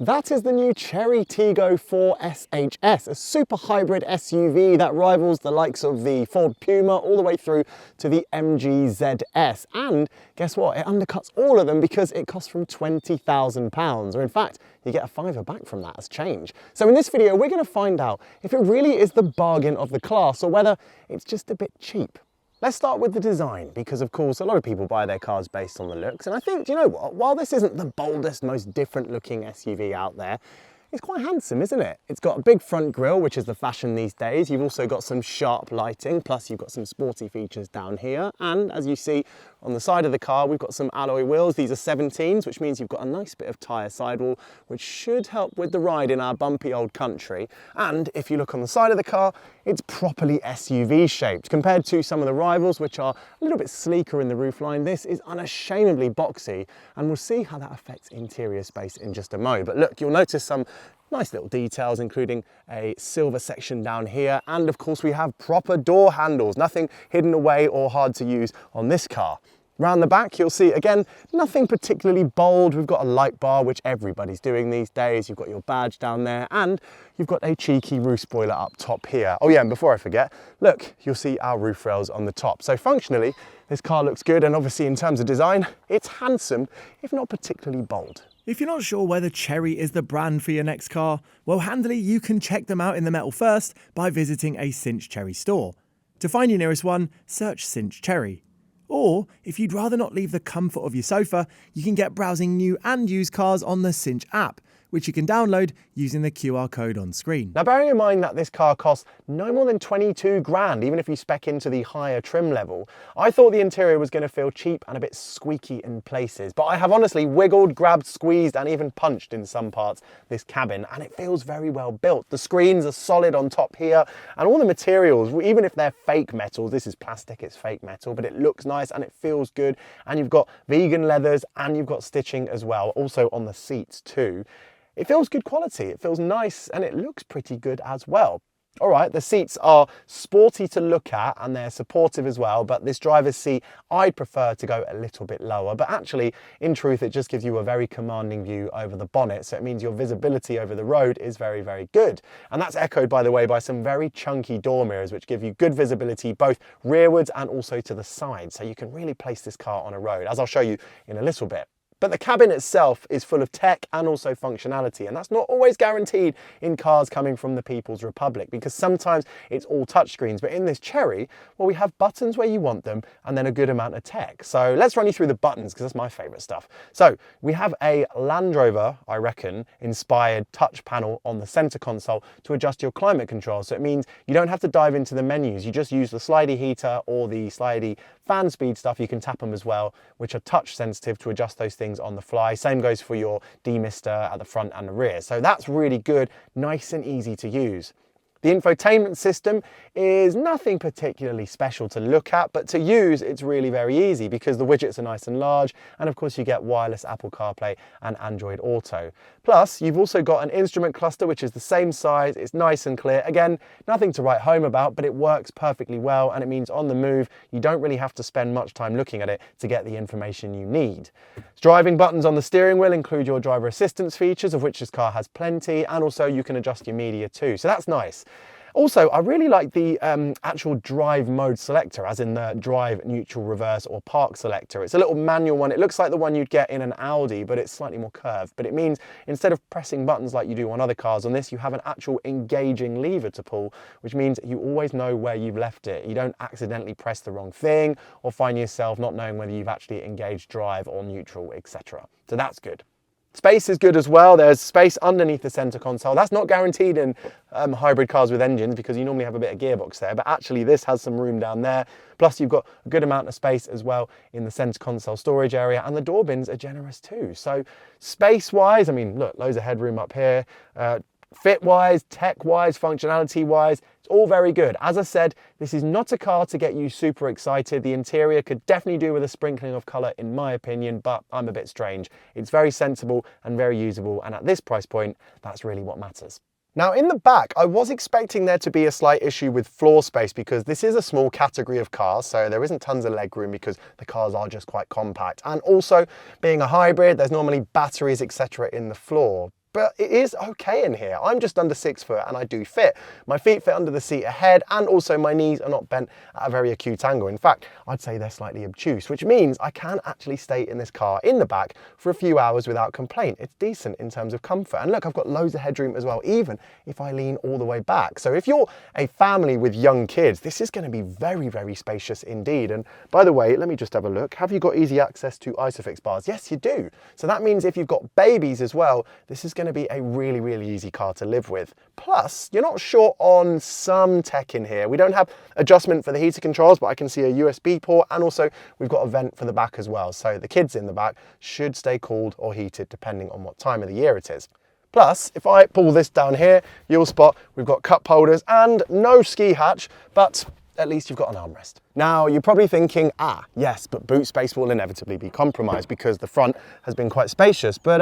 That is the new Chery Tiggo 4 SHS, a super hybrid SUV that rivals the likes of the Ford Puma all the way through to the MG ZS. And guess what? It undercuts all of them because it costs from £20,000, or in fact, you get a fiver back from that as change. So in this video, we're going to find out if it really is the bargain of the class or whether it's just a bit cheap. Let's start with the design, because of course a lot of people buy their cars based on the looks, and I think, do you know what, while this isn't the boldest, most different looking SUV out there, it's quite handsome, isn't it? It's got a big front grille, which is the fashion these days. You've also got some sharp lighting, plus you've got some sporty features down here. And as you see on the side of the car, we've got some alloy wheels. These are 17s, which means you've got a nice bit of tyre sidewall, which should help with the ride in our bumpy old country. And if you look on the side of the car, it's properly SUV shaped. Compared to some of the rivals, which are a little bit sleeker in the roofline, this is unashamedly boxy, and we'll see how that affects interior space in just a mo. But look, you'll notice some nice little details, including a silver section down here, and of course we have proper door handles, nothing hidden away or hard to use on this car. Round the back, you'll see, again, nothing particularly bold. We've got a light bar, which everybody's doing these days. You've got your badge down there, and you've got a cheeky roof spoiler up top here. Oh yeah, and before I forget, look, you'll see our roof rails on the top. So functionally, this car looks good, and obviously in terms of design, it's handsome, if not particularly bold. If you're not sure whether Chery is the brand for your next car, well, handily, you can check them out in the metal first by visiting a Cinch Chery store. To find your nearest one, search Cinch Chery. Or, if you'd rather not leave the comfort of your sofa, you can get browsing new and used cars on the Cinch app, which you can download using the QR code on screen. Now, bearing in mind that this car costs no more than 22 grand, even if you spec into the higher trim level, I thought the interior was going to feel cheap and a bit squeaky in places. But I have honestly wiggled, grabbed, squeezed, and even punched in some parts this cabin, and it feels very well built. The screens are solid on top here, and all the materials, even if they're fake metals, this is plastic, it's fake metal, but it looks nice and it feels good. And you've got vegan leathers and you've got stitching as well, also on the seats too. It feels good quality, it feels nice, and it looks pretty good as well. All right, the seats are sporty to look at and they're supportive as well, but this driver's seat, I'd prefer to go a little bit lower. But actually, in truth, it just gives you a very commanding view over the bonnet. So it means your visibility over the road is very, very good. And that's echoed, by the way, by some very chunky door mirrors, which give you good visibility both rearwards and also to the side. So you can really place this car on a road, as I'll show you in a little bit. But the cabin itself is full of tech and also functionality, and that's not always guaranteed in cars coming from the People's Republic, because sometimes it's all touchscreens. But in this Chery, well, we have buttons where you want them and then a good amount of tech. So let's run you through the buttons, because that's my favorite stuff. So we have a Land Rover, I reckon, inspired touch panel on the center console to adjust your climate control. So it means you don't have to dive into the menus. You just use the slidey heater or the slidey fan speed stuff. You can tap them as well, which are touch sensitive to adjust those things on the fly. Same goes for your demister at the front and the rear. So that's really good, nice and easy to use. The infotainment system is nothing particularly special to look at, but to use it's really very easy because the widgets are nice and large, and of course you get wireless Apple CarPlay and Android Auto. Plus, you've also got an instrument cluster which is the same size, it's nice and clear. Again, nothing to write home about, but it works perfectly well, and it means on the move you don't really have to spend much time looking at it to get the information you need. Driving buttons on the steering wheel include your driver assistance features, of which this car has plenty, and also you can adjust your media too, so that's nice. Also, I really like the actual drive mode selector, as in the drive, neutral, reverse or park selector. It's a little manual one. It looks like the one you'd get in an Audi, but it's slightly more curved. But it means instead of pressing buttons like you do on other cars, on this you have an actual engaging lever to pull, which means you always know where you've left it. You don't accidentally press the wrong thing or find yourself not knowing whether you've actually engaged drive or neutral, etc. So that's good. Space is good as well. There's space underneath the center console. That's not guaranteed in hybrid cars with engines because you normally have a bit of gearbox there, but actually this has some room down there. Plus you've got a good amount of space as well in the center console storage area, and the door bins are generous too. So space-wise, I mean, look, loads of headroom up here. Fit-wise, tech-wise, functionality-wise, it's all very good. As I said, this is not a car to get you super excited. The interior could definitely do with a sprinkling of colour in my opinion, but I'm a bit strange. It's very sensible and very usable, and at this price point, that's really what matters. Now in the back, I was expecting there to be a slight issue with floor space because this is a small category of cars, so there isn't tons of legroom because the cars are just quite compact. And also, being a hybrid, there's normally batteries, etc. in the floor. but it is okay in here. I'm just under 6 foot and I do fit. My feet fit under the seat ahead, and also my knees are not bent at a very acute angle. In fact, I'd say they're slightly obtuse, which means I can actually stay in this car in the back for a few hours without complaint. It's decent in terms of comfort. And look, I've got loads of headroom as well, even if I lean all the way back. So if you're a family with young kids, this is going to be very, very spacious indeed. And by the way, let me just have a look. Have you got easy access to ISOFIX bars? Yes, you do. So that means if you've got babies as well, this is going to be a really, really easy car to live with. Plus, you're not short on some tech in here. We don't have adjustment for the heater controls, but I can see a USB port, and also we've got a vent for the back as well. So the kids in the back should stay cooled or heated depending on what time of the year it is. Plus, if I pull this down here, you'll spot we've got cup holders and no ski hatch, but at least you've got an armrest. Now, you're probably thinking, yes, but boot space will inevitably be compromised because the front has been quite spacious. But,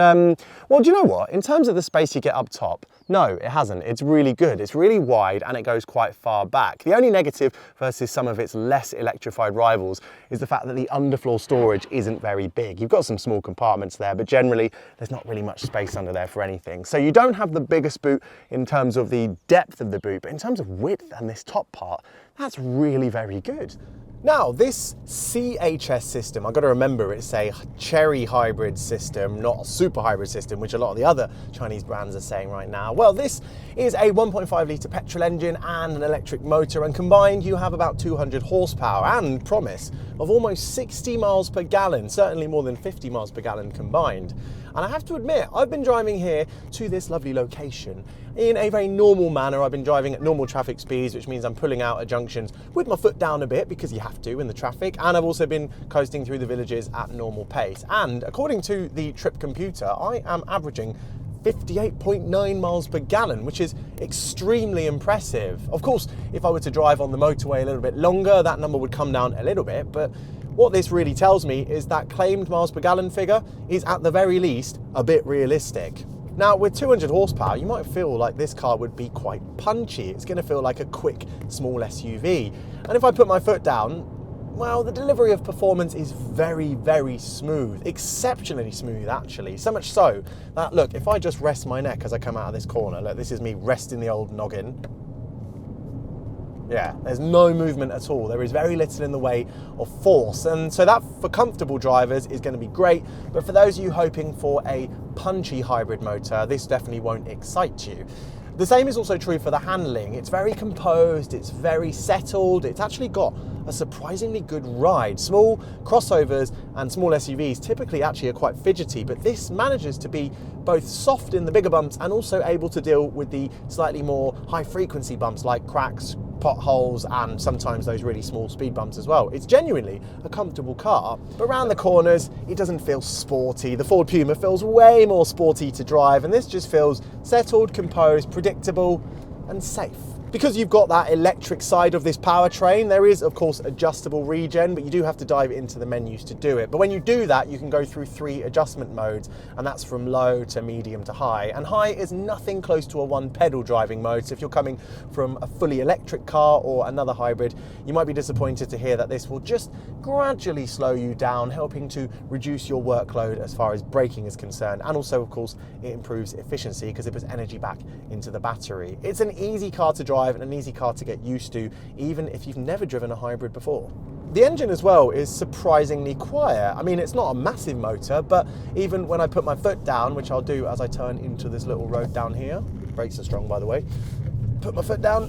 well, do you know what? In terms of the space you get up top, no, it hasn't. It's really good. It's really wide and it goes quite far back. The only negative versus some of its less electrified rivals is the fact that the underfloor storage isn't very big. You've got some small compartments there, but generally there's not really much space under there for anything. So you don't have the biggest boot in terms of the depth of the boot, but in terms of width and this top part, that's really very good. Now, this CHS system, I've got to remember it's a Chery hybrid system, not a super hybrid system, which a lot of the other Chinese brands are saying right now. Well, this is a 1.5 litre petrol engine and an electric motor, and combined you have about 200 horsepower and promise of almost 60 miles per gallon, certainly more than 50 miles per gallon combined. And I have to admit, I've been driving here to this lovely location in a very normal manner. I've been driving at normal traffic speeds, which means I'm pulling out at junctions with my foot down a bit because you have to in the traffic. And I've also been coasting through the villages at normal pace. And according to the trip computer, I am averaging 58.9 miles per gallon, which is extremely impressive. Of course, if I were to drive on the motorway a little bit longer, that number would come down a little bit, but what this really tells me is that claimed miles per gallon figure is at the very least a bit realistic. Now, with 200 horsepower, you might feel like this car would be quite punchy. It's going to feel like a quick, small SUV. And if I put my foot down, well, the delivery of performance is very, very smooth, exceptionally smooth actually. So much so that, look, if I just rest my neck as I come out of this corner, look, this is me resting the old noggin. Yeah, there's no movement at all. There is very little in the way of force. And so that, for comfortable drivers, is going to be great. But for those of you hoping for a punchy hybrid motor, this definitely won't excite you. The same is also true for the handling. It's very composed, it's very settled. It's actually got a surprisingly good ride. Small crossovers and small SUVs typically actually are quite fidgety, but this manages to be both soft in the bigger bumps and also able to deal with the slightly more high frequency bumps like cracks, potholes, and sometimes those really small speed bumps as well. It's genuinely a comfortable car, but around the corners, it doesn't feel sporty. The Ford Puma feels way more sporty to drive, and this just feels settled, composed, predictable, and safe. Because you've got that electric side of this powertrain, there is of course adjustable regen, but you do have to dive into the menus to do it. But when you do that, you can go through 3 adjustment modes, and that's from low to medium to high. And high is nothing close to a 1-pedal driving mode, so if you're coming from a fully electric car or another hybrid, you might be disappointed to hear that this will just gradually slow you down, helping to reduce your workload as far as braking is concerned. And also, of course, it improves efficiency because it puts energy back into the battery. It's an easy car to drive and an easy car to get used to, even if you've never driven a hybrid before. The engine as well is surprisingly quiet. I mean, it's not a massive motor, but even when I put my foot down, which I'll do as I turn into this little road down here, brakes are strong by the way, put my foot down,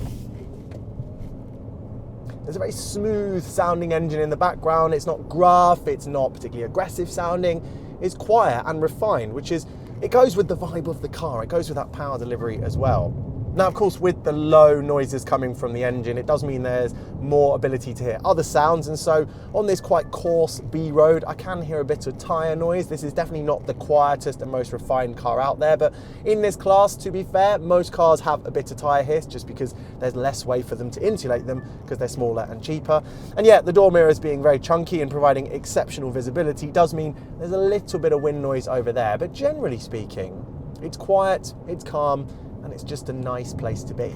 there's a very smooth sounding engine in the background. It's not gruff, it's not particularly aggressive sounding, it's quiet and refined, which is, it goes with the vibe of the car, it goes with that power delivery as well. Now, of course, with the low noises coming from the engine, it does mean there's more ability to hear other sounds. And so on this quite coarse B road, I can hear a bit of tyre noise. This is definitely not the quietest and most refined car out there. But in this class, to be fair, most cars have a bit of tyre hiss just because there's less way for them to insulate them because they're smaller and cheaper. And yet the door mirrors being very chunky and providing exceptional visibility does mean there's a little bit of wind noise over there. But generally speaking, it's quiet, it's calm, and it's just a nice place to be.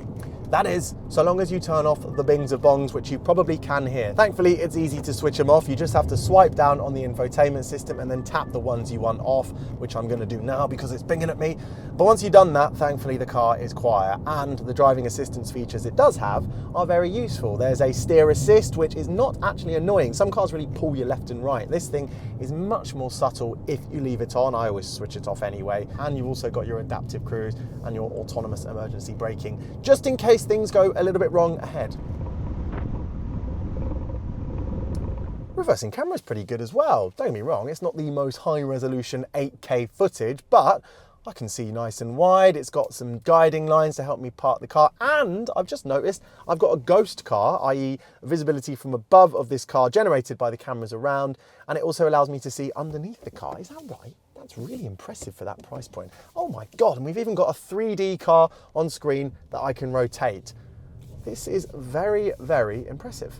That is, so long as you turn off the bings of bongs, which you probably can hear. Thankfully, it's easy to switch them off. You just have to swipe down on the infotainment system and then tap the ones you want off, which I'm gonna do now because it's binging at me. But once you've done that, thankfully the car is quiet, and the driving assistance features it does have are very useful. There's a steer assist, which is not actually annoying. Some cars really pull you left and right. This thing is much more subtle if you leave it on. I always switch it off anyway. And you've also got your adaptive cruise and your autonomous emergency braking, just in case things go a little bit wrong ahead. Reversing camera is pretty good as well. Don't get me wrong, it's not the most high resolution 8K footage, but I can see nice and wide. It's got some guiding lines to help me park the car, and I've just noticed I've got a ghost car, i.e. visibility from above of this car generated by the cameras around, and it also allows me to see underneath the car. Is that right? That's really impressive for that price point. Oh my God, and we've even got a 3D car on screen that I can rotate. This is very, very impressive.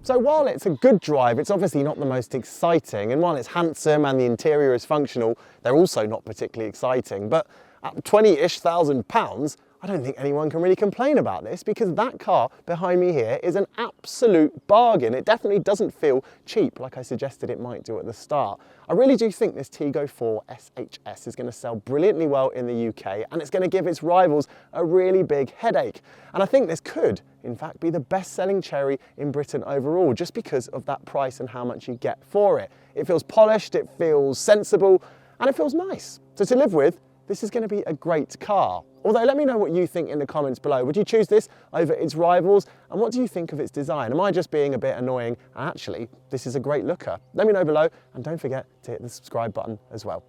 So while it's a good drive, it's obviously not the most exciting, and while it's handsome and the interior is functional, they're also not particularly exciting. But at £20,000-ish, I don't think anyone can really complain about this, because that car behind me here is an absolute bargain. It definitely doesn't feel cheap like I suggested it might do at the start. I really do think this Tiggo 4 SHS is going to sell brilliantly well in the UK, and it's going to give its rivals a really big headache. And I think this could, in fact, be the best-selling Chery in Britain overall, just because of that price and how much you get for it. It feels polished, it feels sensible, and it feels nice. So to live with, this is going to be a great car. Although, let me know what you think in the comments below. Would you choose this over its rivals? And what do you think of its design? Am I just being a bit annoying? Actually, this is a great looker. Let me know below, and don't forget to hit the subscribe button as well.